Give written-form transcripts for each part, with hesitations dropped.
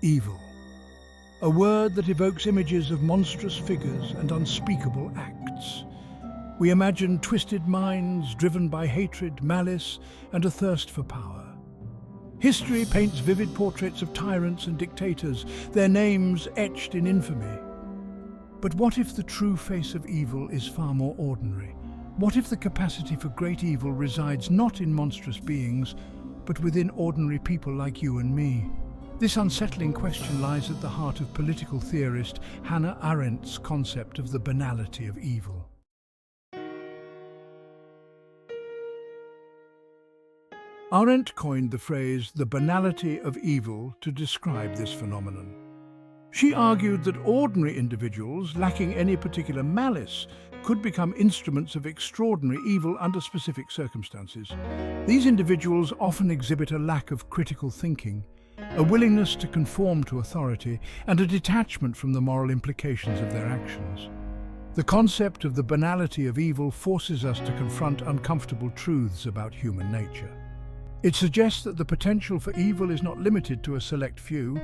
Evil. A word that evokes images of monstrous figures and unspeakable acts. We imagine twisted minds driven by hatred, malice, and a thirst for power. History paints vivid portraits of tyrants and dictators, their names etched in infamy. But what if the true face of evil is far more ordinary? What if the capacity for great evil resides not in monstrous beings, but within ordinary people like you and me? This unsettling question lies at the heart of political theorist Hannah Arendt's concept of the banality of evil. Arendt coined the phrase "the banality of evil" to describe this phenomenon. She argued that ordinary individuals, lacking any particular malice, could become instruments of extraordinary evil under specific circumstances. These individuals often exhibit a lack of critical thinking, a willingness to conform to authority, and a detachment from the moral implications of their actions. The concept of the banality of evil forces us to confront uncomfortable truths about human nature. It suggests that the potential for evil is not limited to a select few,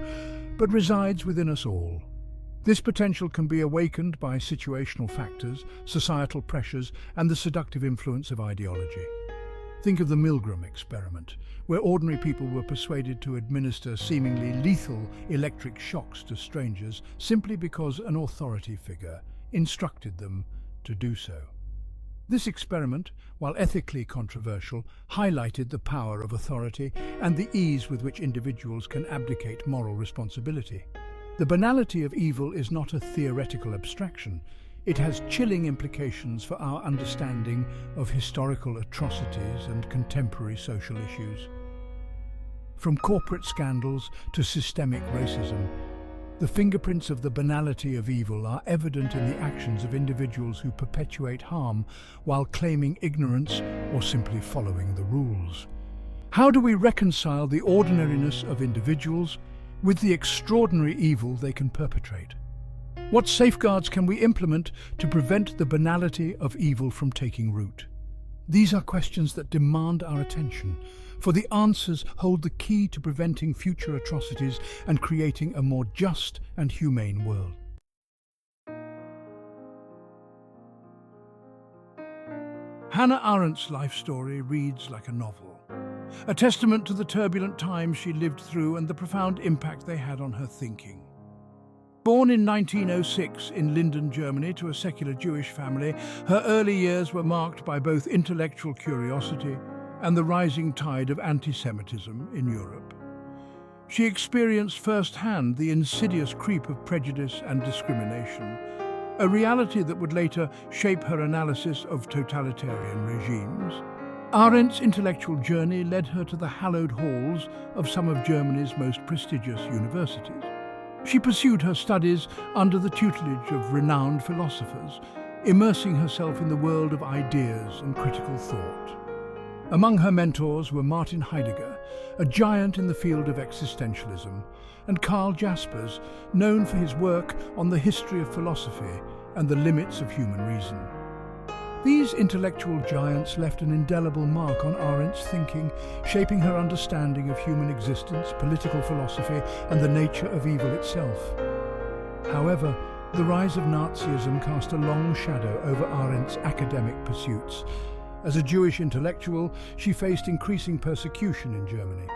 but resides within us all. This potential can be awakened by situational factors, societal pressures, and the seductive influence of ideology. Think of the Milgram experiment, where ordinary people were persuaded to administer seemingly lethal electric shocks to strangers simply because an authority figure instructed them to do so. This experiment, while ethically controversial, highlighted the power of authority and the ease with which individuals can abdicate moral responsibility. The banality of evil is not a theoretical abstraction. It has chilling implications for our understanding of historical atrocities and contemporary social issues. From corporate scandals to systemic racism, the fingerprints of the banality of evil are evident in the actions of individuals who perpetuate harm while claiming ignorance or simply following the rules. How do we reconcile the ordinariness of individuals with the extraordinary evil they can perpetrate? What safeguards can we implement to prevent the banality of evil from taking root? These are questions that demand our attention, for the answers hold the key to preventing future atrocities and creating a more just and humane world. Hannah Arendt's life story reads like a novel, a testament to the turbulent times she lived through and the profound impact they had on her thinking. Born in 1906 in Linden, Germany, to a secular Jewish family, her early years were marked by both intellectual curiosity and the rising tide of anti-Semitism in Europe. She experienced firsthand the insidious creep of prejudice and discrimination, a reality that would later shape her analysis of totalitarian regimes. Arendt's intellectual journey led her to the hallowed halls of some of Germany's most prestigious universities. She pursued her studies under the tutelage of renowned philosophers, immersing herself in the world of ideas and critical thought. Among her mentors were Martin Heidegger, a giant in the field of existentialism, and Karl Jaspers, known for his work on the history of philosophy and the limits of human reason. These intellectual giants left an indelible mark on Arendt's thinking, shaping her understanding of human existence, political philosophy, and the nature of evil itself. However, the rise of Nazism cast a long shadow over Arendt's academic pursuits. As a Jewish intellectual, she faced increasing persecution in Germany.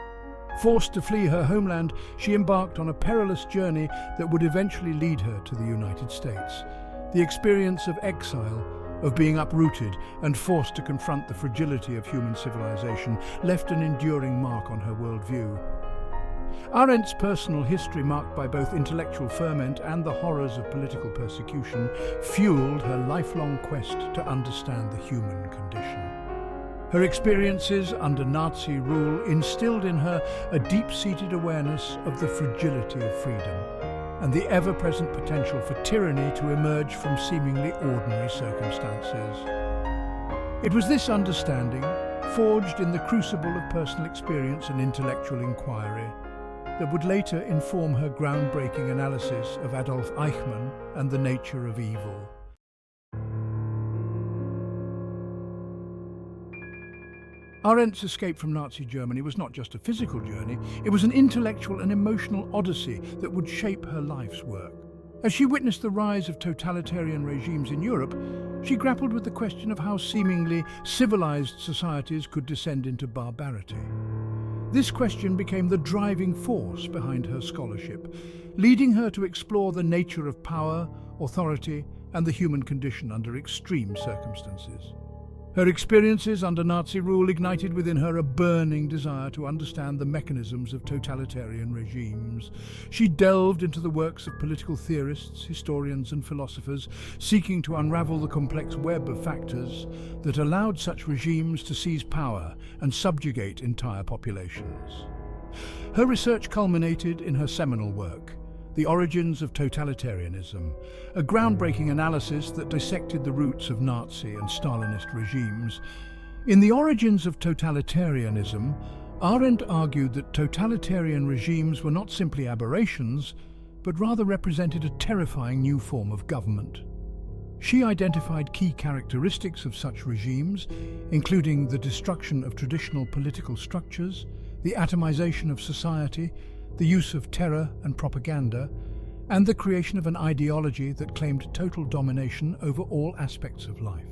Forced to flee her homeland, she embarked on a perilous journey that would eventually lead her to the United States. The experience of exile, of being uprooted and forced to confront the fragility of human civilization, left an enduring mark on her worldview. Arendt's personal history, marked by both intellectual ferment and the horrors of political persecution, fueled her lifelong quest to understand the human condition. Her experiences under Nazi rule instilled in her a deep-seated awareness of the fragility of freedom and the ever-present potential for tyranny to emerge from seemingly ordinary circumstances. It was this understanding, forged in the crucible of personal experience and intellectual inquiry, that would later inform her groundbreaking analysis of Adolf Eichmann and the nature of evil. Arendt's escape from Nazi Germany was not just a physical journey, it was an intellectual and emotional odyssey that would shape her life's work. As she witnessed the rise of totalitarian regimes in Europe, she grappled with the question of how seemingly civilized societies could descend into barbarity. This question became the driving force behind her scholarship, leading her to explore the nature of power, authority, and the human condition under extreme circumstances. Her experiences under Nazi rule ignited within her a burning desire to understand the mechanisms of totalitarian regimes. She delved into the works of political theorists, historians, and philosophers, seeking to unravel the complex web of factors that allowed such regimes to seize power and subjugate entire populations. Her research culminated in her seminal work, The Origins of Totalitarianism, a groundbreaking analysis that dissected the roots of Nazi and Stalinist regimes. In The Origins of Totalitarianism, Arendt argued that totalitarian regimes were not simply aberrations, but rather represented a terrifying new form of government. She identified key characteristics of such regimes, including the destruction of traditional political structures, the atomization of society, the use of terror and propaganda, and the creation of an ideology that claimed total domination over all aspects of life.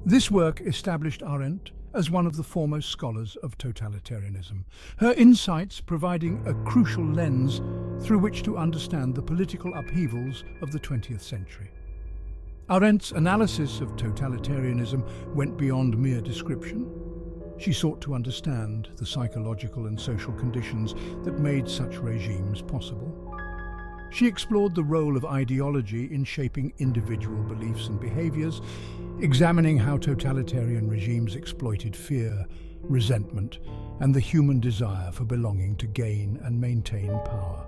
This work established Arendt as one of the foremost scholars of totalitarianism, her insights providing a crucial lens through which to understand the political upheavals of the 20th century. Arendt's analysis of totalitarianism went beyond mere description. She sought to understand the psychological and social conditions that made such regimes possible. She explored the role of ideology in shaping individual beliefs and behaviors, examining how totalitarian regimes exploited fear, resentment, and the human desire for belonging to gain and maintain power.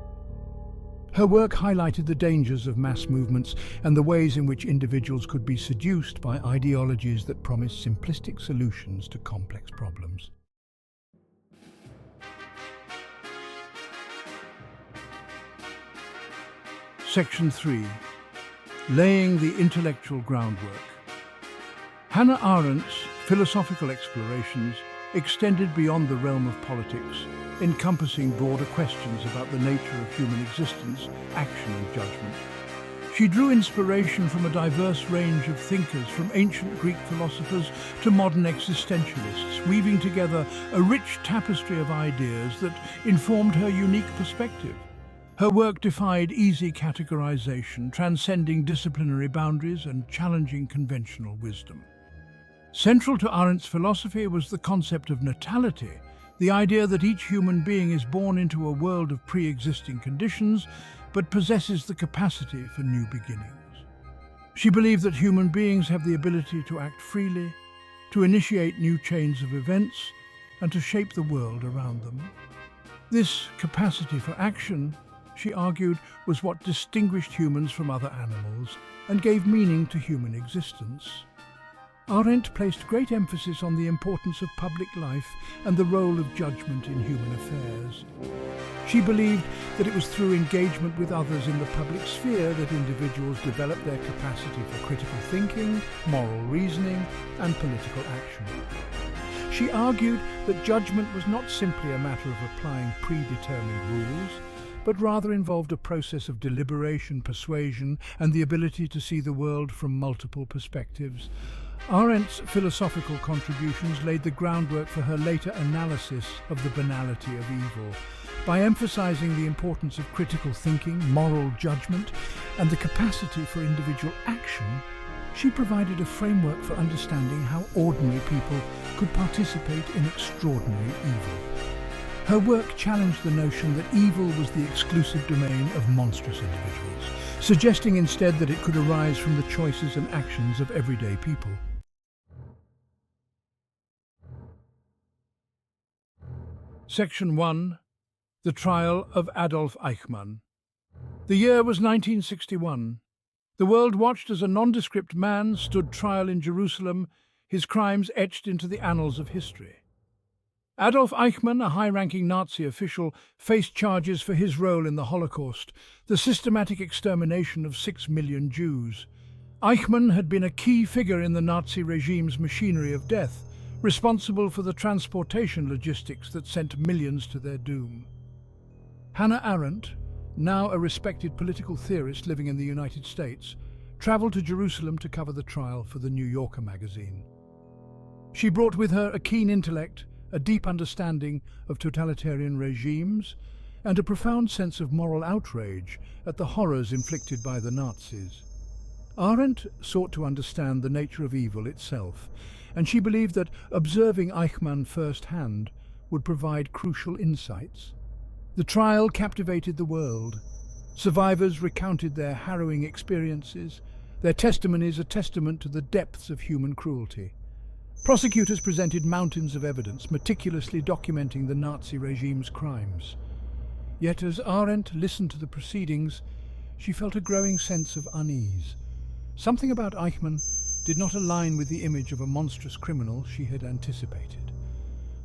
Her work highlighted the dangers of mass movements and the ways in which individuals could be seduced by ideologies that promised simplistic solutions to complex problems. Section 3. Laying the intellectual groundwork. Hannah Arendt's philosophical explorations extended beyond the realm of politics, encompassing broader questions about the nature of human existence, action and judgment. She drew inspiration from a diverse range of thinkers, from ancient Greek philosophers to modern existentialists, weaving together a rich tapestry of ideas that informed her unique perspective. Her work defied easy categorization, transcending disciplinary boundaries and challenging conventional wisdom. Central to Arendt's philosophy was the concept of natality, the idea that each human being is born into a world of pre-existing conditions, but possesses the capacity for new beginnings. She believed that human beings have the ability to act freely, to initiate new chains of events, and to shape the world around them. This capacity for action, she argued, was what distinguished humans from other animals and gave meaning to human existence. Arendt placed great emphasis on the importance of public life and the role of judgment in human affairs. She believed that it was through engagement with others in the public sphere that individuals developed their capacity for critical thinking, moral reasoning, and political action. She argued that judgment was not simply a matter of applying predetermined rules, but rather involved a process of deliberation, persuasion, and the ability to see the world from multiple perspectives. Arendt's philosophical contributions laid the groundwork for her later analysis of the banality of evil. By emphasizing the importance of critical thinking, moral judgment, and the capacity for individual action, she provided a framework for understanding how ordinary people could participate in extraordinary evil. Her work challenged the notion that evil was the exclusive domain of monstrous individuals, suggesting instead that it could arise from the choices and actions of everyday people. Section 1. The Trial of Adolf Eichmann. The year was 1961. The world watched as a nondescript man stood trial in Jerusalem, his crimes etched into the annals of history. Adolf Eichmann, a high-ranking Nazi official, faced charges for his role in the Holocaust, the systematic extermination of 6 million Jews. Eichmann had been a key figure in the Nazi regime's machinery of death, responsible for the transportation logistics that sent millions to their doom. Hannah Arendt, now a respected political theorist living in the United States, traveled to Jerusalem to cover the trial for the New Yorker magazine. She brought with her a keen intellect, a deep understanding of totalitarian regimes, and a profound sense of moral outrage at the horrors inflicted by the Nazis. Arendt sought to understand the nature of evil itself, and she believed that observing Eichmann firsthand would provide crucial insights. The trial captivated the world. Survivors recounted their harrowing experiences, their testimonies a testament to the depths of human cruelty. Prosecutors presented mountains of evidence, meticulously documenting the Nazi regime's crimes. Yet as Arendt listened to the proceedings, she felt a growing sense of unease. Something about Eichmann did not align with the image of a monstrous criminal she had anticipated.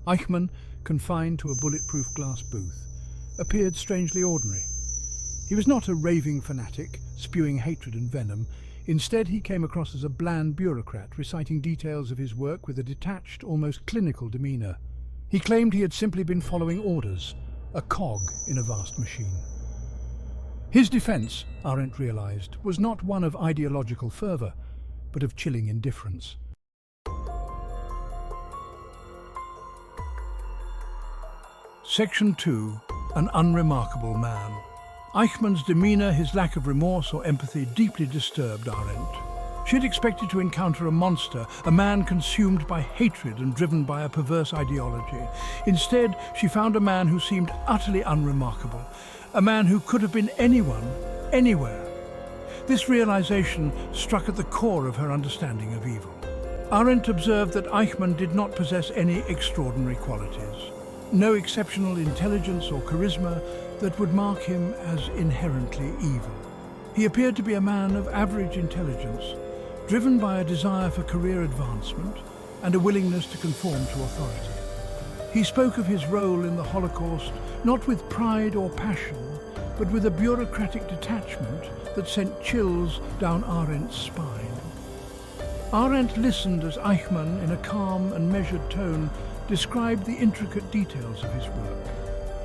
Eichmann, confined to a bulletproof glass booth, appeared strangely ordinary. He was not a raving fanatic, spewing hatred and venom. Instead, he came across as a bland bureaucrat, reciting details of his work with a detached, almost clinical demeanour. He claimed he had simply been following orders, a cog in a vast machine. His defence, Arendt realised, was not one of ideological fervour, but of chilling indifference. Section 2. An unremarkable man. Eichmann's demeanour, his lack of remorse or empathy, deeply disturbed Arendt. She had expected to encounter a monster, a man consumed by hatred and driven by a perverse ideology. Instead, she found a man who seemed utterly unremarkable, a man who could have been anyone, anywhere. This realization struck at the core of her understanding of evil. Arendt observed that Eichmann did not possess any extraordinary qualities, no exceptional intelligence or charisma that would mark him as inherently evil. He appeared to be a man of average intelligence, driven by a desire for career advancement and a willingness to conform to authority. He spoke of his role in the Holocaust not with pride or passion, but with a bureaucratic detachment that sent chills down Arendt's spine. Arendt listened as Eichmann, in a calm and measured tone, described the intricate details of his work.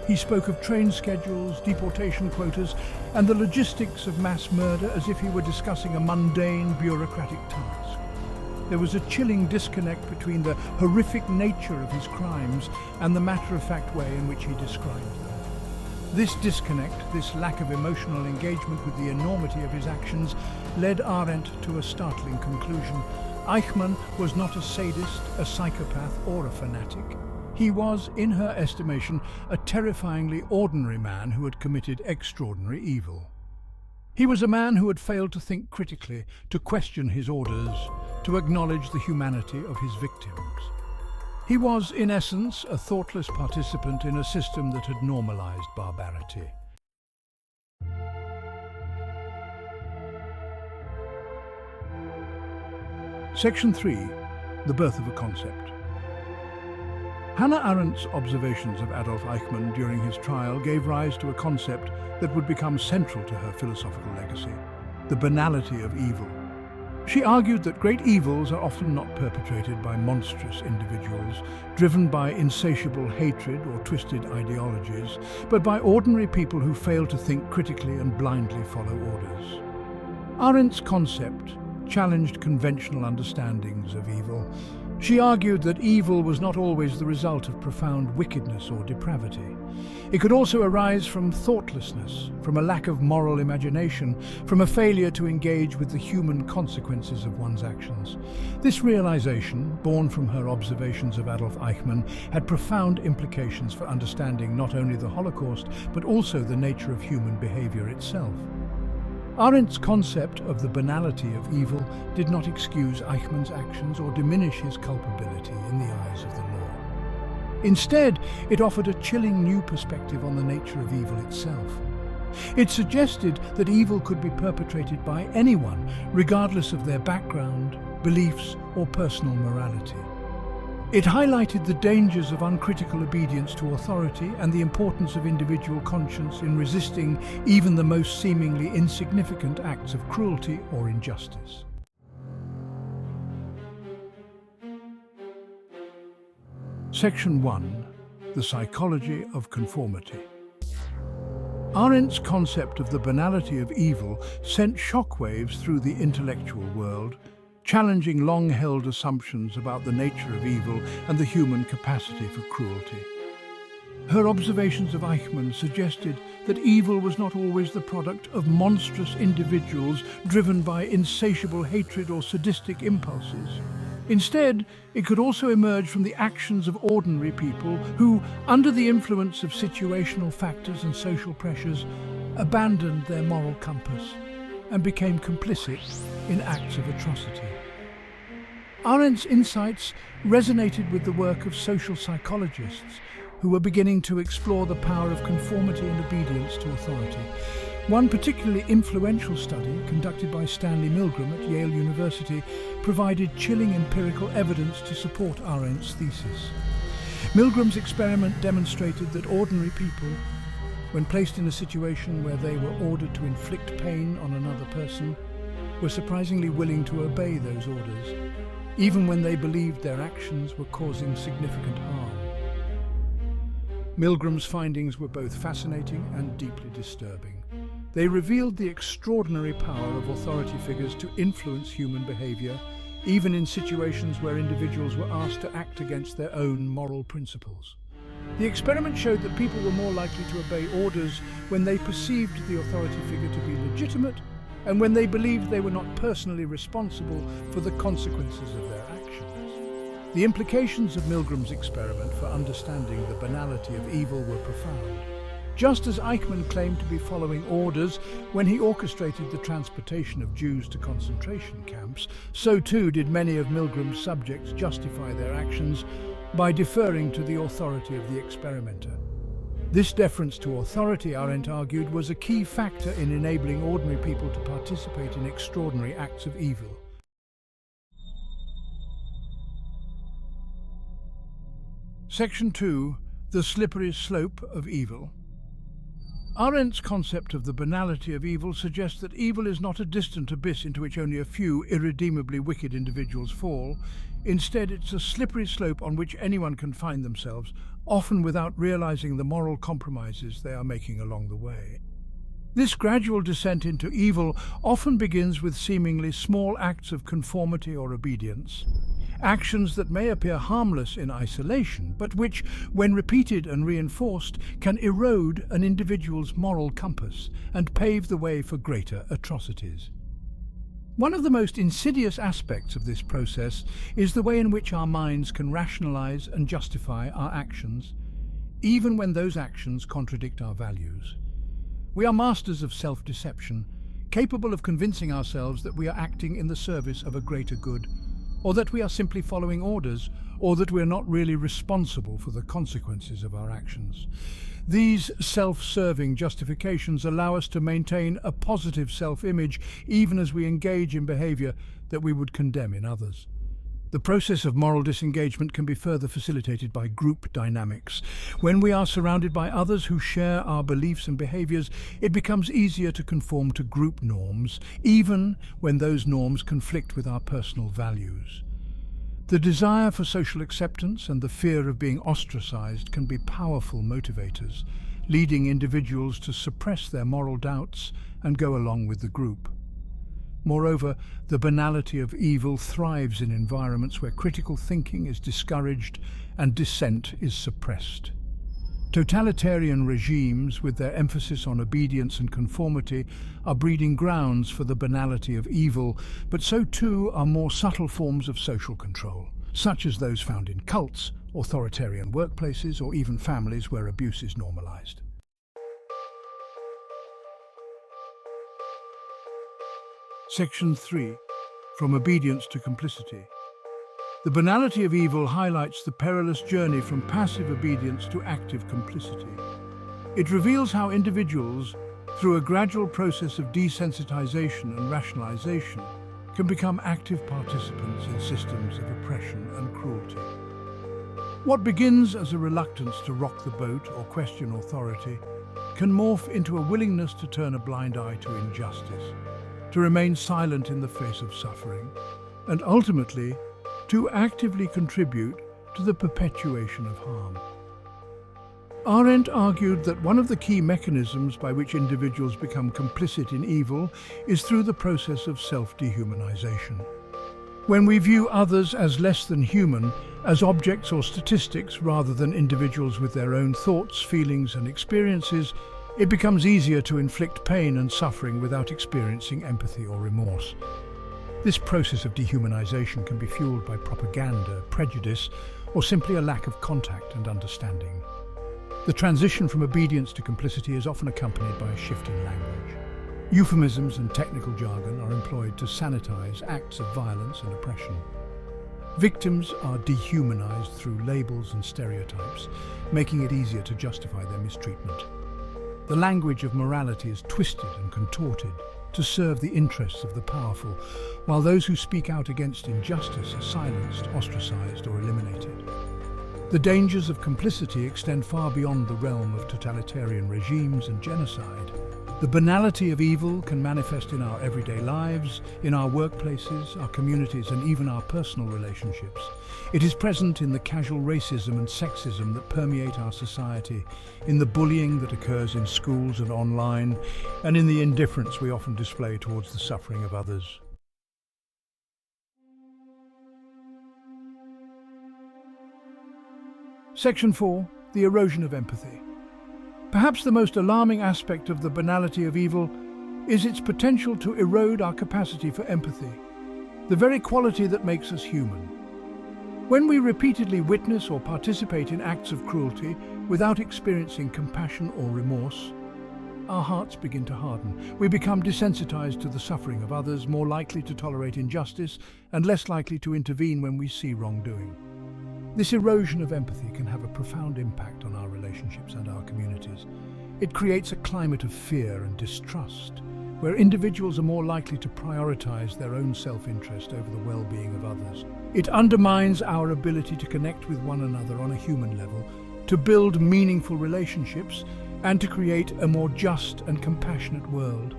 He spoke of train schedules, deportation quotas, and the logistics of mass murder as if he were discussing a mundane bureaucratic task. There was a chilling disconnect between the horrific nature of his crimes and the matter-of-fact way in which he described them. This disconnect, this lack of emotional engagement with the enormity of his actions, led Arendt to a startling conclusion. Eichmann was not a sadist, a psychopath, or a fanatic. He was, in her estimation, a terrifyingly ordinary man who had committed extraordinary evil. He was a man who had failed to think critically, to question his orders, to acknowledge the humanity of his victims. He was, in essence, a thoughtless participant in a system that had normalized barbarity. Section 3. The birth of a concept. Hannah Arendt's observations of Adolf Eichmann during his trial gave rise to a concept that would become central to her philosophical legacy: the banality of evil. She argued that great evils are often not perpetrated by monstrous individuals, driven by insatiable hatred or twisted ideologies, but by ordinary people who fail to think critically and blindly follow orders. Arendt's concept challenged conventional understandings of evil. She argued that evil was not always the result of profound wickedness or depravity. It could also arise from thoughtlessness, from a lack of moral imagination, from a failure to engage with the human consequences of one's actions. This realization, born from her observations of Adolf Eichmann, had profound implications for understanding not only the Holocaust, but also the nature of human behavior itself. Arendt's concept of the banality of evil did not excuse Eichmann's actions or diminish his culpability in the eyes of the law. Instead, it offered a chilling new perspective on the nature of evil itself. It suggested that evil could be perpetrated by anyone, regardless of their background, beliefs, or personal morality. It highlighted the dangers of uncritical obedience to authority and the importance of individual conscience in resisting even the most seemingly insignificant acts of cruelty or injustice. Section 1. The Psychology of Conformity. Arendt's concept of the banality of evil sent shockwaves through the intellectual world, challenging long-held assumptions about the nature of evil and the human capacity for cruelty. Her observations of Eichmann suggested that evil was not always the product of monstrous individuals driven by insatiable hatred or sadistic impulses. Instead, it could also emerge from the actions of ordinary people who, under the influence of situational factors and social pressures, abandoned their moral compass and became complicit in acts of atrocity. Arendt's insights resonated with the work of social psychologists who were beginning to explore the power of conformity and obedience to authority. One particularly influential study, conducted by Stanley Milgram at Yale University, provided chilling empirical evidence to support Arendt's thesis. Milgram's experiment demonstrated that ordinary people, when placed in a situation where they were ordered to inflict pain on another person, were surprisingly willing to obey those orders, even when they believed their actions were causing significant harm. Milgram's findings were both fascinating and deeply disturbing. They revealed the extraordinary power of authority figures to influence human behavior, even in situations where individuals were asked to act against their own moral principles. The experiment showed that people were more likely to obey orders when they perceived the authority figure to be legitimate and when they believed they were not personally responsible for the consequences of their actions. The implications of Milgram's experiment for understanding the banality of evil were profound. Just as Eichmann claimed to be following orders when he orchestrated the transportation of Jews to concentration camps, so too did many of Milgram's subjects justify their actions by deferring to the authority of the experimenter. This deference to authority, Arendt argued, was a key factor in enabling ordinary people to participate in extraordinary acts of evil. Section 2. The Slippery Slope of Evil. Arendt's concept of the banality of evil suggests that evil is not a distant abyss into which only a few irredeemably wicked individuals fall. Instead, it's a slippery slope on which anyone can find themselves, often without realizing the moral compromises they are making along the way. This gradual descent into evil often begins with seemingly small acts of conformity or obedience. Actions that may appear harmless in isolation, but which, when repeated and reinforced, can erode an individual's moral compass and pave the way for greater atrocities. One of the most insidious aspects of this process is the way in which our minds can rationalize and justify our actions, even when those actions contradict our values. We are masters of self-deception, capable of convincing ourselves that we are acting in the service of a greater good, or that we are simply following orders, or that we are not really responsible for the consequences of our actions. These self-serving justifications allow us to maintain a positive self-image even as we engage in behavior that we would condemn in others. The process of moral disengagement can be further facilitated by group dynamics. When we are surrounded by others who share our beliefs and behaviors, it becomes easier to conform to group norms, even when those norms conflict with our personal values. The desire for social acceptance and the fear of being ostracized can be powerful motivators, leading individuals to suppress their moral doubts and go along with the group. Moreover, the banality of evil thrives in environments where critical thinking is discouraged and dissent is suppressed. Totalitarian regimes, with their emphasis on obedience and conformity, are breeding grounds for the banality of evil, but so too are more subtle forms of social control, such as those found in cults, authoritarian workplaces, or even families where abuse is normalized. Section 3. From Obedience to Complicity. The banality of evil highlights the perilous journey from passive obedience to active complicity. It reveals how individuals, through a gradual process of desensitization and rationalization, can become active participants in systems of oppression and cruelty. What begins as a reluctance to rock the boat or question authority can morph into a willingness to turn a blind eye to injustice, to remain silent in the face of suffering, and ultimately to actively contribute to the perpetuation of harm. Arendt argued that one of the key mechanisms by which individuals become complicit in evil is through the process of self-dehumanization. When we view others as less than human, as objects or statistics rather than individuals with their own thoughts, feelings and experiences, it becomes easier to inflict pain and suffering without experiencing empathy or remorse. This process of dehumanization can be fueled by propaganda, prejudice, or simply a lack of contact and understanding. The transition from obedience to complicity is often accompanied by a shift in language. Euphemisms and technical jargon are employed to sanitize acts of violence and oppression. Victims are dehumanized through labels and stereotypes, making it easier to justify their mistreatment. The language of morality is twisted and contorted to serve the interests of the powerful, while those who speak out against injustice are silenced, ostracized, or eliminated. The dangers of complicity extend far beyond the realm of totalitarian regimes and genocide. The banality of evil can manifest in our everyday lives, in our workplaces, our communities, and even our personal relationships. It is present in the casual racism and sexism that permeate our society, in the bullying that occurs in schools and online, and in the indifference we often display towards the suffering of others. Section 4. The Erosion of Empathy. Perhaps the most alarming aspect of the banality of evil is its potential to erode our capacity for empathy, the very quality that makes us human. When we repeatedly witness or participate in acts of cruelty without experiencing compassion or remorse, our hearts begin to harden. We become desensitized to the suffering of others, more likely to tolerate injustice, and less likely to intervene when we see wrongdoing. This erosion of empathy can have a profound impact on our relationships and our communities. It creates a climate of fear and distrust, where individuals are more likely to prioritize their own self-interest over the well-being of others. It undermines our ability to connect with one another on a human level, to build meaningful relationships, and to create a more just and compassionate world.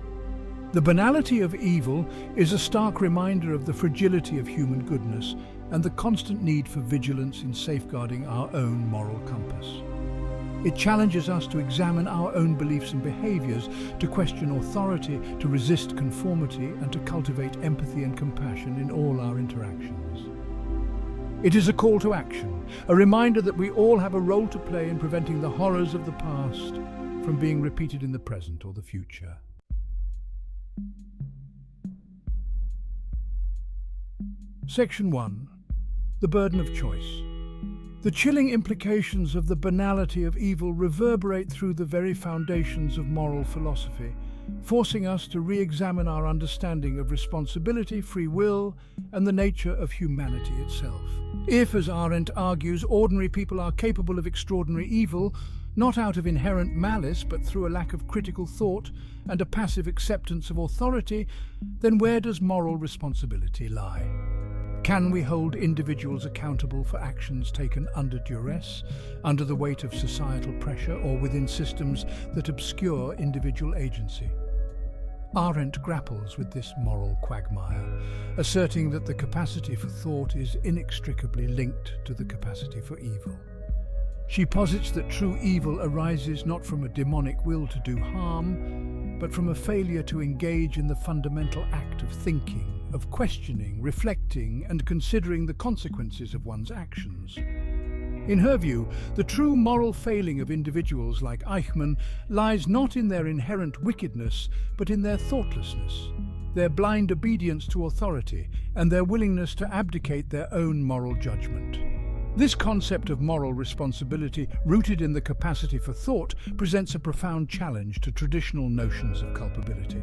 The banality of evil is a stark reminder of the fragility of human goodness and the constant need for vigilance in safeguarding our own moral compass. It challenges us to examine our own beliefs and behaviors, to question authority, to resist conformity, and to cultivate empathy and compassion in all our interactions. It is a call to action, a reminder that we all have a role to play in preventing the horrors of the past from being repeated in the present or the future. Section 1. The burden of choice. The chilling implications of the banality of evil reverberate through the very foundations of moral philosophy, forcing us to re-examine our understanding of responsibility, free will, and the nature of humanity itself. If, as Arendt argues, ordinary people are capable of extraordinary evil, not out of inherent malice, but through a lack of critical thought and a passive acceptance of authority, then where does moral responsibility lie? Can we hold individuals accountable for actions taken under duress, under the weight of societal pressure, or within systems that obscure individual agency? Arendt grapples with this moral quagmire, asserting that the capacity for thought is inextricably linked to the capacity for evil. She posits that true evil arises not from a demonic will to do harm, but from a failure to engage in the fundamental act of thinking, of questioning, reflecting, and considering the consequences of one's actions. In her view, the true moral failing of individuals like Eichmann lies not in their inherent wickedness, but in their thoughtlessness, their blind obedience to authority, and their willingness to abdicate their own moral judgment. This concept of moral responsibility, rooted in the capacity for thought, presents a profound challenge to traditional notions of culpability.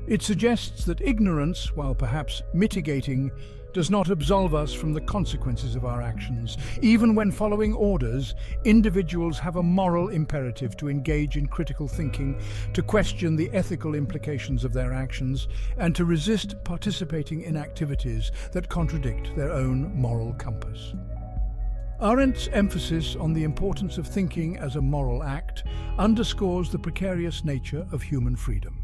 It suggests that ignorance, while perhaps mitigating, does not absolve us from the consequences of our actions. Even when following orders, individuals have a moral imperative to engage in critical thinking, to question the ethical implications of their actions, and to resist participating in activities that contradict their own moral compass. Arendt's emphasis on the importance of thinking as a moral act underscores the precarious nature of human freedom.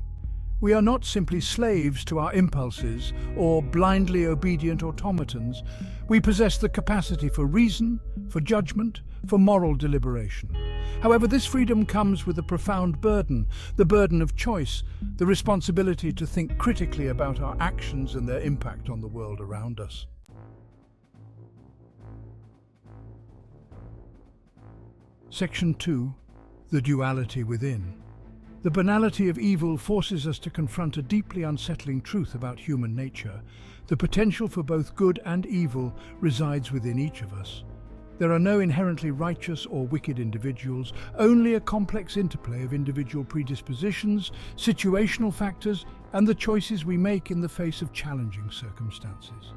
We are not simply slaves to our impulses or blindly obedient automatons. We possess the capacity for reason, for judgment, for moral deliberation. However, this freedom comes with a profound burden, the burden of choice, the responsibility to think critically about our actions and their impact on the world around us. Section 2. The Duality Within. The banality of evil forces us to confront a deeply unsettling truth about human nature. The potential for both good and evil resides within each of us. There are no inherently righteous or wicked individuals, only a complex interplay of individual predispositions, situational factors, and the choices we make in the face of challenging circumstances.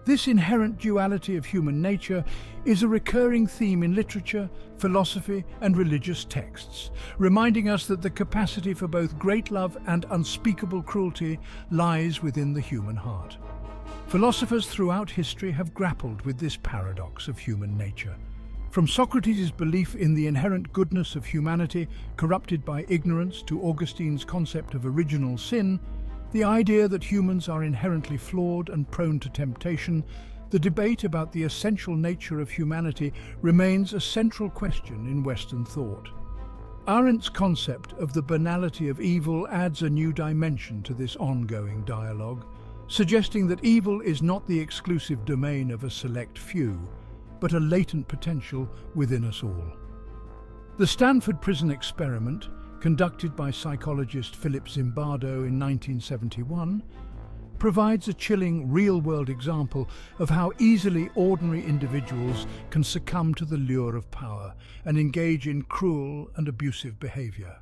This inherent duality of human nature is a recurring theme in literature, philosophy, and religious texts, reminding us that the capacity for both great love and unspeakable cruelty lies within the human heart. Philosophers throughout history have grappled with this paradox of human nature. From Socrates' belief in the inherent goodness of humanity, corrupted by ignorance, to Augustine's concept of original sin, the idea that humans are inherently flawed and prone to temptation, the debate about the essential nature of humanity remains a central question in Western thought. Arendt's concept of the banality of evil adds a new dimension to this ongoing dialogue, suggesting that evil is not the exclusive domain of a select few, but a latent potential within us all. The Stanford prison experiment, conducted by psychologist Philip Zimbardo in 1971, provides a chilling real-world example of how easily ordinary individuals can succumb to the lure of power and engage in cruel and abusive behavior.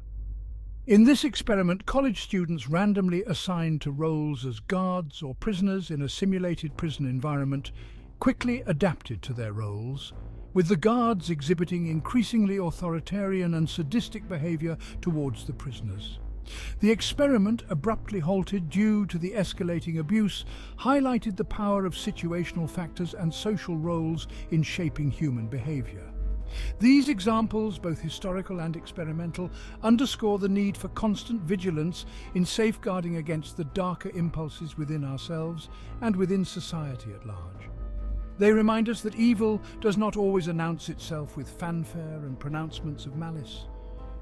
In this experiment, college students randomly assigned to roles as guards or prisoners in a simulated prison environment quickly adapted to their roles, with the guards exhibiting increasingly authoritarian and sadistic behavior towards the prisoners. The experiment, abruptly halted due to the escalating abuse, highlighted the power of situational factors and social roles in shaping human behavior. These examples, both historical and experimental, underscore the need for constant vigilance in safeguarding against the darker impulses within ourselves and within society at large. They remind us that evil does not always announce itself with fanfare and pronouncements of malice.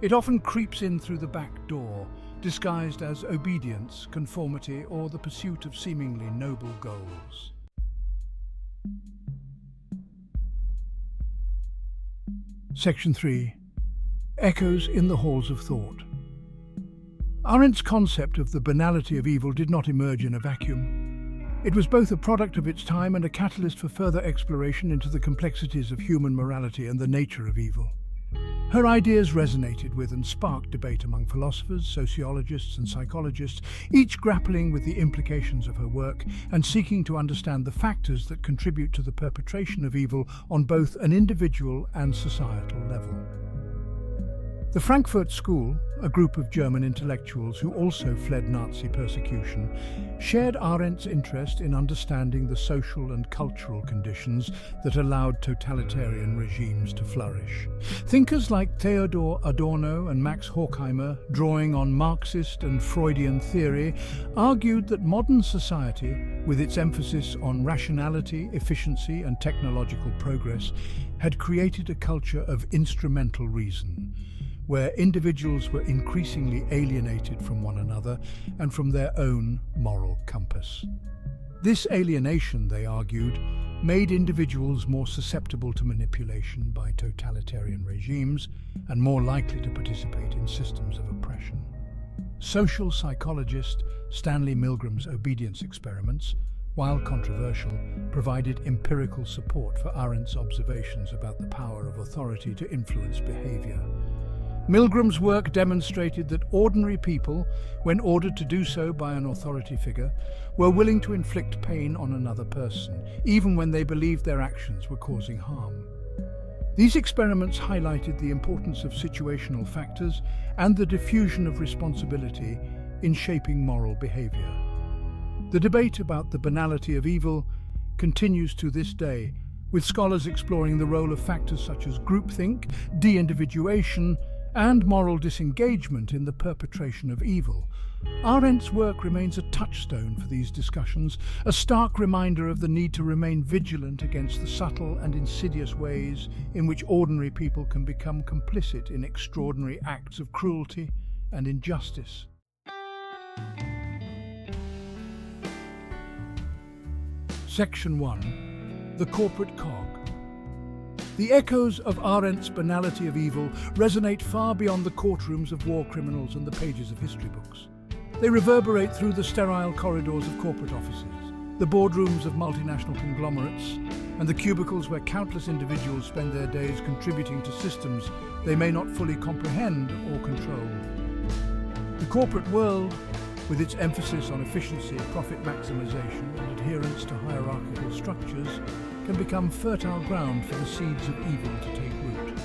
It often creeps in through the back door, disguised as obedience, conformity, or the pursuit of seemingly noble goals. Section 3. Echoes in the Halls of Thought. Arendt's concept of the banality of evil did not emerge in a vacuum. It was both a product of its time and a catalyst for further exploration into the complexities of human morality and the nature of evil. Her ideas resonated with and sparked debate among philosophers, sociologists, and psychologists, each grappling with the implications of her work and seeking to understand the factors that contribute to the perpetration of evil on both an individual and societal level. The Frankfurt School, a group of German intellectuals who also fled Nazi persecution, shared Arendt's interest in understanding the social and cultural conditions that allowed totalitarian regimes to flourish. Thinkers like Theodor Adorno and Max Horkheimer, drawing on Marxist and Freudian theory, argued that modern society, with its emphasis on rationality, efficiency, and technological progress, had created a culture of instrumental reason, where individuals were increasingly alienated from one another and from their own moral compass. This alienation, they argued, made individuals more susceptible to manipulation by totalitarian regimes and more likely to participate in systems of oppression. Social psychologist Stanley Milgram's obedience experiments, while controversial, provided empirical support for Arendt's observations about the power of authority to influence behavior. Milgram's work demonstrated that ordinary people, when ordered to do so by an authority figure, were willing to inflict pain on another person, even when they believed their actions were causing harm. These experiments highlighted the importance of situational factors and the diffusion of responsibility in shaping moral behavior. The debate about the banality of evil continues to this day, with scholars exploring the role of factors such as groupthink, de-individuation, and moral disengagement in the perpetration of evil. Arendt's work remains a touchstone for these discussions, a stark reminder of the need to remain vigilant against the subtle and insidious ways in which ordinary people can become complicit in extraordinary acts of cruelty and injustice. Section 1. The Corporate Cog. The echoes of Arendt's Banality of Evil resonate far beyond the courtrooms of war criminals and the pages of history books. They reverberate through the sterile corridors of corporate offices, the boardrooms of multinational conglomerates, and the cubicles where countless individuals spend their days contributing to systems they may not fully comprehend or control. The corporate world, with its emphasis on efficiency, profit maximization, and adherence to hierarchical structures, can become fertile ground for the seeds of evil to take root,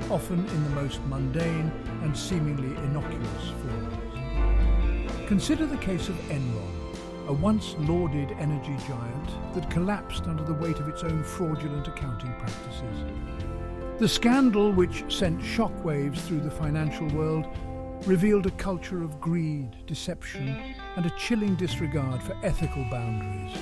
often in the most mundane and seemingly innocuous forms. Consider the case of Enron, a once lauded energy giant that collapsed under the weight of its own fraudulent accounting practices. The scandal, which sent shockwaves through the financial world, revealed a culture of greed, deception, and a chilling disregard for ethical boundaries.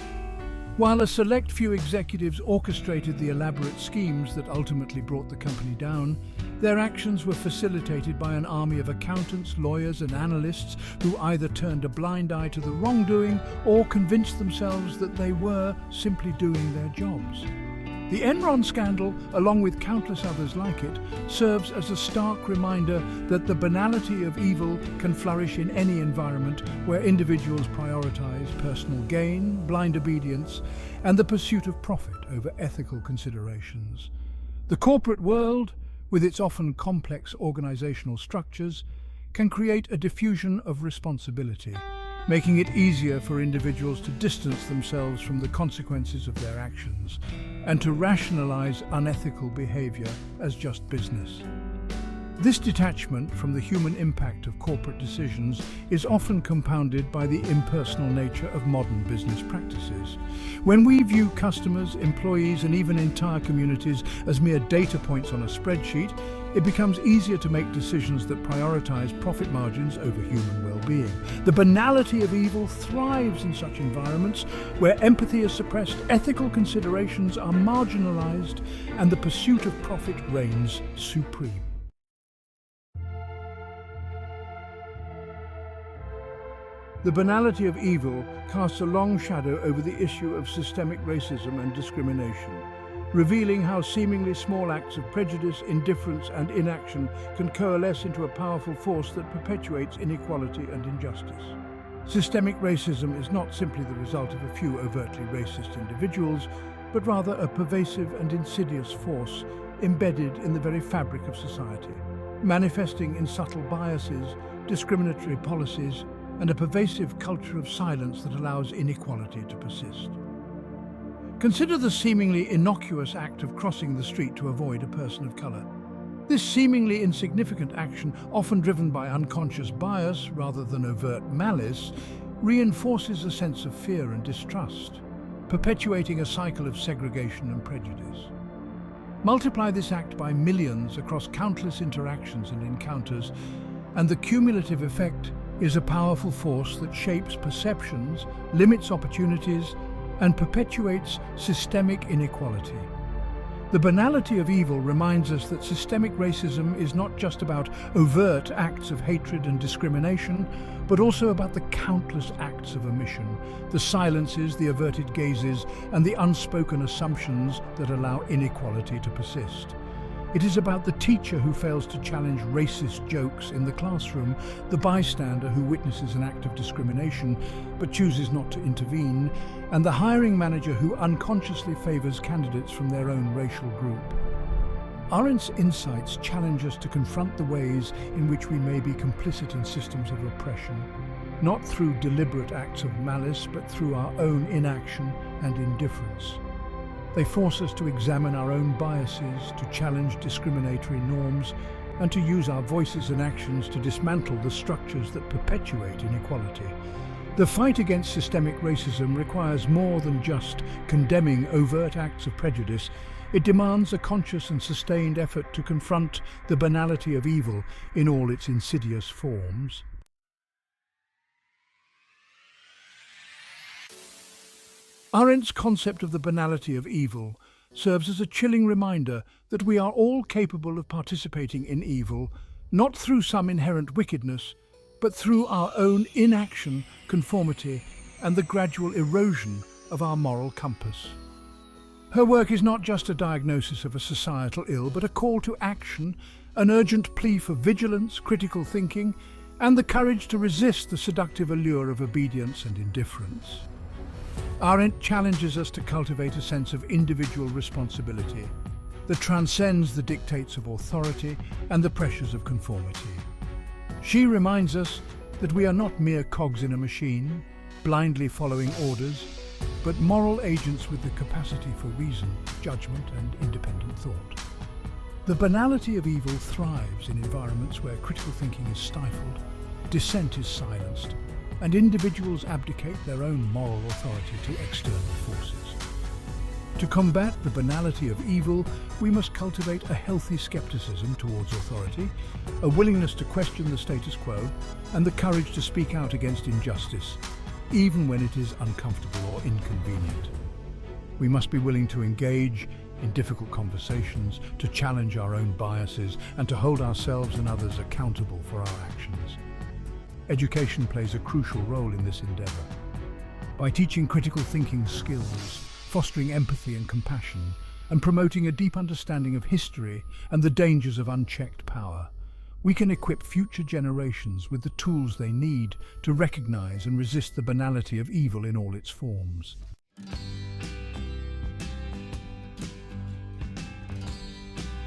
While a select few executives orchestrated the elaborate schemes that ultimately brought the company down, their actions were facilitated by an army of accountants, lawyers, and analysts who either turned a blind eye to the wrongdoing or convinced themselves that they were simply doing their jobs. The Enron scandal, along with countless others like it, serves as a stark reminder that the banality of evil can flourish in any environment where individuals prioritize personal gain, blind obedience, and the pursuit of profit over ethical considerations. The corporate world, with its often complex organizational structures, can create a diffusion of responsibility, making it easier for individuals to distance themselves from the consequences of their actions and to rationalize unethical behavior as just business. This detachment from the human impact of corporate decisions is often compounded by the impersonal nature of modern business practices. When we view customers, employees, and even entire communities as mere data points on a spreadsheet, it becomes easier to make decisions that prioritize profit margins over human well-being. The banality of evil thrives in such environments where empathy is suppressed, ethical considerations are marginalized, and the pursuit of profit reigns supreme. The banality of evil casts a long shadow over the issue of systemic racism and discrimination, revealing how seemingly small acts of prejudice, indifference, and inaction can coalesce into a powerful force that perpetuates inequality and injustice. Systemic racism is not simply the result of a few overtly racist individuals, but rather a pervasive and insidious force embedded in the very fabric of society, manifesting in subtle biases, discriminatory policies, and a pervasive culture of silence that allows inequality to persist. Consider the seemingly innocuous act of crossing the street to avoid a person of color. This seemingly insignificant action, often driven by unconscious bias rather than overt malice, reinforces a sense of fear and distrust, perpetuating a cycle of segregation and prejudice. Multiply this act by millions across countless interactions and encounters, and the cumulative effect is a powerful force that shapes perceptions, limits opportunities, and perpetuates systemic inequality. The banality of evil reminds us that systemic racism is not just about overt acts of hatred and discrimination, but also about the countless acts of omission, the silences, the averted gazes, and the unspoken assumptions that allow inequality to persist. It is about the teacher who fails to challenge racist jokes in the classroom, the bystander who witnesses an act of discrimination but chooses not to intervene, and the hiring manager who unconsciously favors candidates from their own racial group. Arendt's insights challenge us to confront the ways in which we may be complicit in systems of oppression, not through deliberate acts of malice, but through our own inaction and indifference. They force us to examine our own biases, to challenge discriminatory norms, and to use our voices and actions to dismantle the structures that perpetuate inequality. The fight against systemic racism requires more than just condemning overt acts of prejudice. It demands a conscious and sustained effort to confront the banality of evil in all its insidious forms. Arendt's concept of the banality of evil serves as a chilling reminder that we are all capable of participating in evil, not through some inherent wickedness, but through our own inaction, conformity, and the gradual erosion of our moral compass. Her work is not just a diagnosis of a societal ill, but a call to action, an urgent plea for vigilance, critical thinking, and the courage to resist the seductive allure of obedience and indifference. Arendt challenges us to cultivate a sense of individual responsibility that transcends the dictates of authority and the pressures of conformity. She reminds us that we are not mere cogs in a machine, blindly following orders, but moral agents with the capacity for reason, judgment, and independent thought. The banality of evil thrives in environments where critical thinking is stifled, dissent is silenced, and individuals abdicate their own moral authority to external forces. To combat the banality of evil, we must cultivate a healthy skepticism towards authority, a willingness to question the status quo, and the courage to speak out against injustice, even when it is uncomfortable or inconvenient. We must be willing to engage in difficult conversations, to challenge our own biases, and to hold ourselves and others accountable for our actions. Education plays a crucial role in this endeavor. By teaching critical thinking skills, fostering empathy and compassion, and promoting a deep understanding of history and the dangers of unchecked power, we can equip future generations with the tools they need to recognize and resist the banality of evil in all its forms.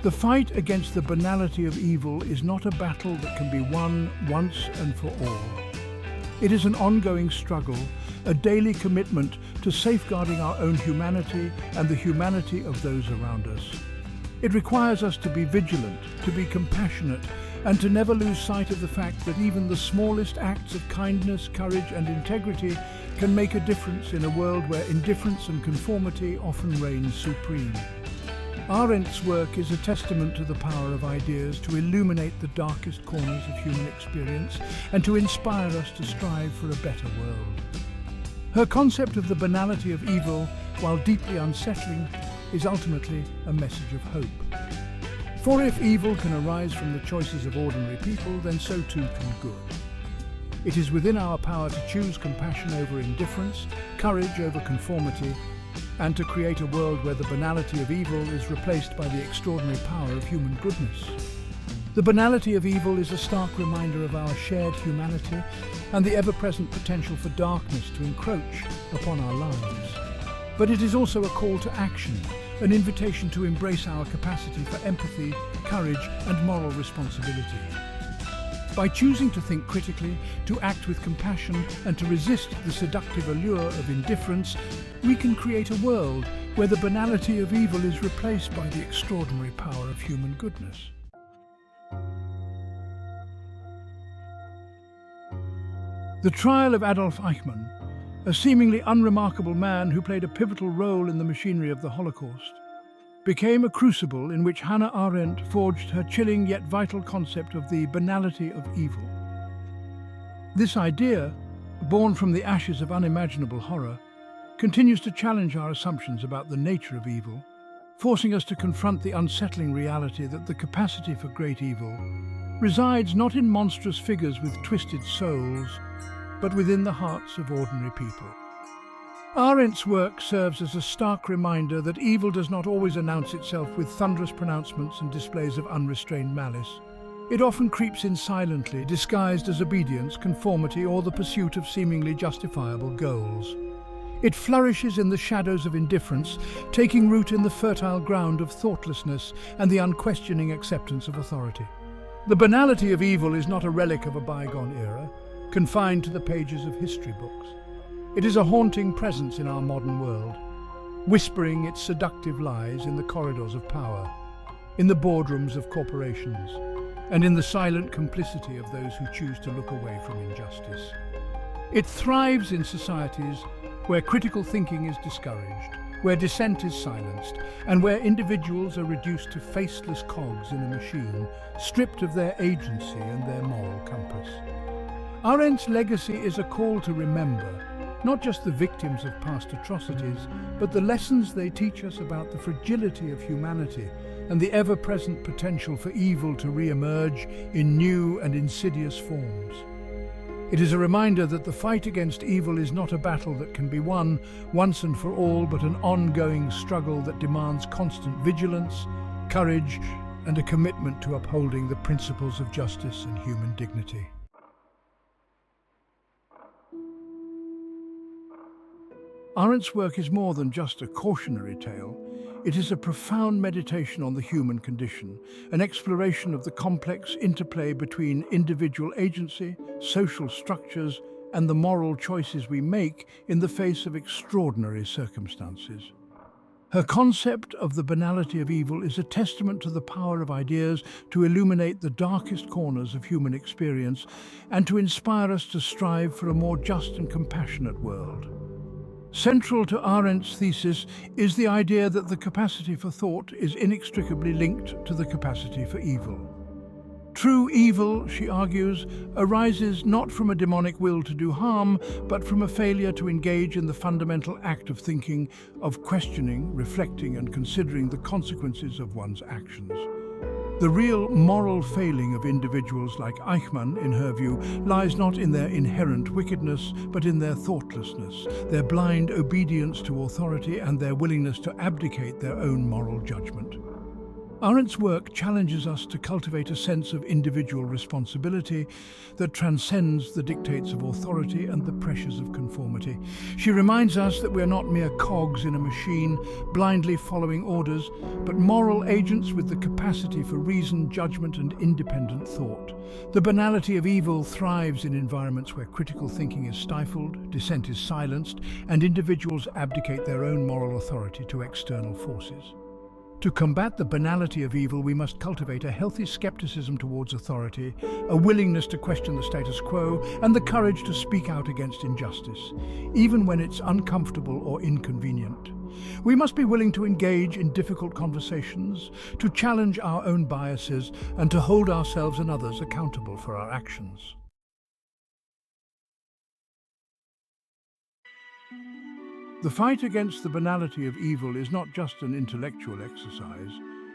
The fight against the banality of evil is not a battle that can be won once and for all. It is an ongoing struggle, a daily commitment to safeguarding our own humanity and the humanity of those around us. It requires us to be vigilant, to be compassionate, and to never lose sight of the fact that even the smallest acts of kindness, courage, and integrity can make a difference in a world where indifference and conformity often reign supreme. Arendt's work is a testament to the power of ideas to illuminate the darkest corners of human experience and to inspire us to strive for a better world. Her concept of the banality of evil, while deeply unsettling, is ultimately a message of hope. For if evil can arise from the choices of ordinary people, then so too can good. It is within our power to choose compassion over indifference, courage over conformity, and to create a world where the banality of evil is replaced by the extraordinary power of human goodness. The banality of evil is a stark reminder of our shared humanity and the ever-present potential for darkness to encroach upon our lives. But it is also a call to action, an invitation to embrace our capacity for empathy, courage, and moral responsibility. By choosing to think critically, to act with compassion, and to resist the seductive allure of indifference, we can create a world where the banality of evil is replaced by the extraordinary power of human goodness. The trial of Adolf Eichmann, a seemingly unremarkable man who played a pivotal role in the machinery of the Holocaust, became a crucible in which Hannah Arendt forged her chilling yet vital concept of the banality of evil. This idea, born from the ashes of unimaginable horror, continues to challenge our assumptions about the nature of evil, forcing us to confront the unsettling reality that the capacity for great evil resides not in monstrous figures with twisted souls, but within the hearts of ordinary people. Arendt's work serves as a stark reminder that evil does not always announce itself with thunderous pronouncements and displays of unrestrained malice. It often creeps in silently, disguised as obedience, conformity, or the pursuit of seemingly justifiable goals. It flourishes in the shadows of indifference, taking root in the fertile ground of thoughtlessness and the unquestioning acceptance of authority. The banality of evil is not a relic of a bygone era, confined to the pages of history books. It is a haunting presence in our modern world, whispering its seductive lies in the corridors of power, in the boardrooms of corporations, and in the silent complicity of those who choose to look away from injustice. It thrives in societies where critical thinking is discouraged, where dissent is silenced, and where individuals are reduced to faceless cogs in a machine, stripped of their agency and their moral compass. Arendt's legacy is a call to remember, not just the victims of past atrocities, but the lessons they teach us about the fragility of humanity and the ever-present potential for evil to re-emerge in new and insidious forms. It is a reminder that the fight against evil is not a battle that can be won once and for all, but an ongoing struggle that demands constant vigilance, courage, and a commitment to upholding the principles of justice and human dignity. Arendt's work is more than just a cautionary tale. It is a profound meditation on the human condition, an exploration of the complex interplay between individual agency, social structures, and the moral choices we make in the face of extraordinary circumstances. Her concept of the banality of evil is a testament to the power of ideas to illuminate the darkest corners of human experience and to inspire us to strive for a more just and compassionate world. Central to Arendt's thesis is the idea that the capacity for thought is inextricably linked to the capacity for evil. True evil, she argues, arises not from a demonic will to do harm, but from a failure to engage in the fundamental act of thinking, of questioning, reflecting, and considering the consequences of one's actions. The real moral failing of individuals like Eichmann, in her view, lies not in their inherent wickedness, but in their thoughtlessness, their blind obedience to authority, and their willingness to abdicate their own moral judgment. Arendt's work challenges us to cultivate a sense of individual responsibility that transcends the dictates of authority and the pressures of conformity. She reminds us that we are not mere cogs in a machine, blindly following orders, but moral agents with the capacity for reason, judgment, and independent thought. The banality of evil thrives in environments where critical thinking is stifled, dissent is silenced, and individuals abdicate their own moral authority to external forces. To combat the banality of evil, we must cultivate a healthy skepticism towards authority, a willingness to question the status quo, and the courage to speak out against injustice, even when it's uncomfortable or inconvenient. We must be willing to engage in difficult conversations, to challenge our own biases, and to hold ourselves and others accountable for our actions. The fight against the banality of evil is not just an intellectual exercise.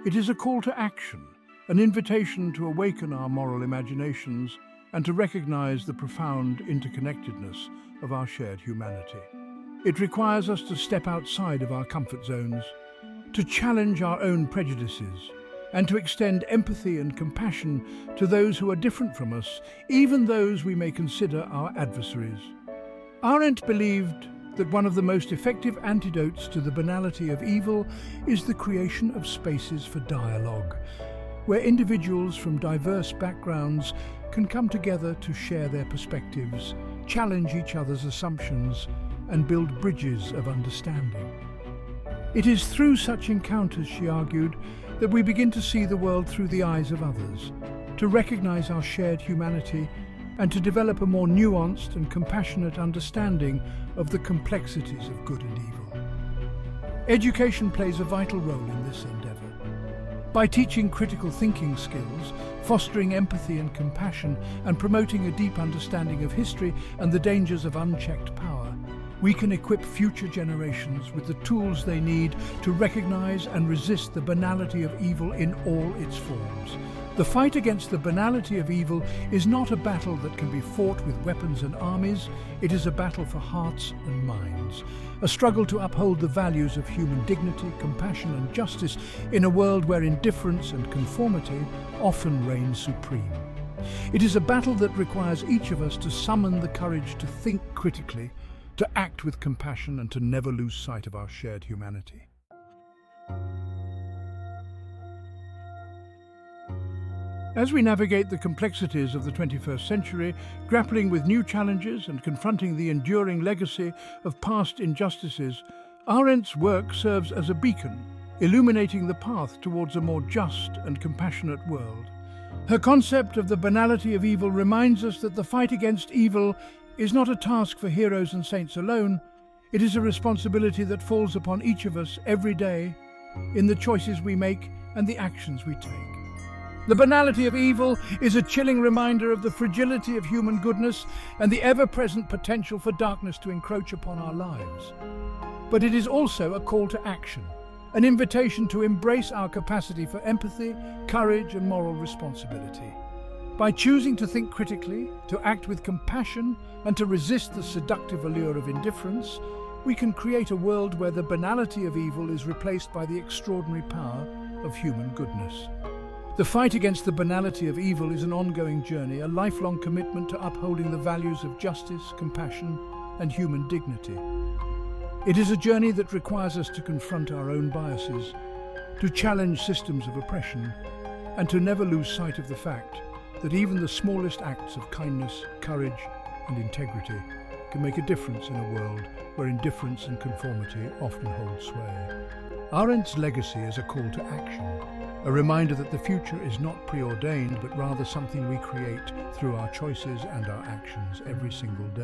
It is a call to action, an invitation to awaken our moral imaginations and to recognize the profound interconnectedness of our shared humanity. It requires us to step outside of our comfort zones, to challenge our own prejudices, and to extend empathy and compassion to those who are different from us, even those we may consider our adversaries. Arendt believed that one of the most effective antidotes to the banality of evil is the creation of spaces for dialogue, where individuals from diverse backgrounds can come together to share their perspectives, challenge each other's assumptions, and build bridges of understanding. It is through such encounters, she argued, that we begin to see the world through the eyes of others, to recognize our shared humanity, and to develop a more nuanced and compassionate understanding of the complexities of good and evil. Education plays a vital role in this endeavor. By teaching critical thinking skills, fostering empathy and compassion, and promoting a deep understanding of history and the dangers of unchecked power, we can equip future generations with the tools they need to recognize and resist the banality of evil in all its forms. The fight against the banality of evil is not a battle that can be fought with weapons and armies. It is a battle for hearts and minds, a struggle to uphold the values of human dignity, compassion, and justice in a world where indifference and conformity often reign supreme. It is a battle that requires each of us to summon the courage to think critically, to act with compassion, and to never lose sight of our shared humanity. As we navigate the complexities of the 21st century, grappling with new challenges and confronting the enduring legacy of past injustices, Arendt's work serves as a beacon, illuminating the path towards a more just and compassionate world. Her concept of the banality of evil reminds us that the fight against evil is not a task for heroes and saints alone. It is a responsibility that falls upon each of us every day in the choices we make and the actions we take. The banality of evil is a chilling reminder of the fragility of human goodness and the ever-present potential for darkness to encroach upon our lives. But it is also a call to action, an invitation to embrace our capacity for empathy, courage, and moral responsibility. By choosing to think critically, to act with compassion, and to resist the seductive allure of indifference, we can create a world where the banality of evil is replaced by the extraordinary power of human goodness. The fight against the banality of evil is an ongoing journey, a lifelong commitment to upholding the values of justice, compassion, and human dignity. It is a journey that requires us to confront our own biases, to challenge systems of oppression, and to never lose sight of the fact that even the smallest acts of kindness, courage, and integrity can make a difference in a world where indifference and conformity often hold sway. Arendt's legacy is a call to action, a reminder that the future is not preordained but rather something we create through our choices and our actions every single day.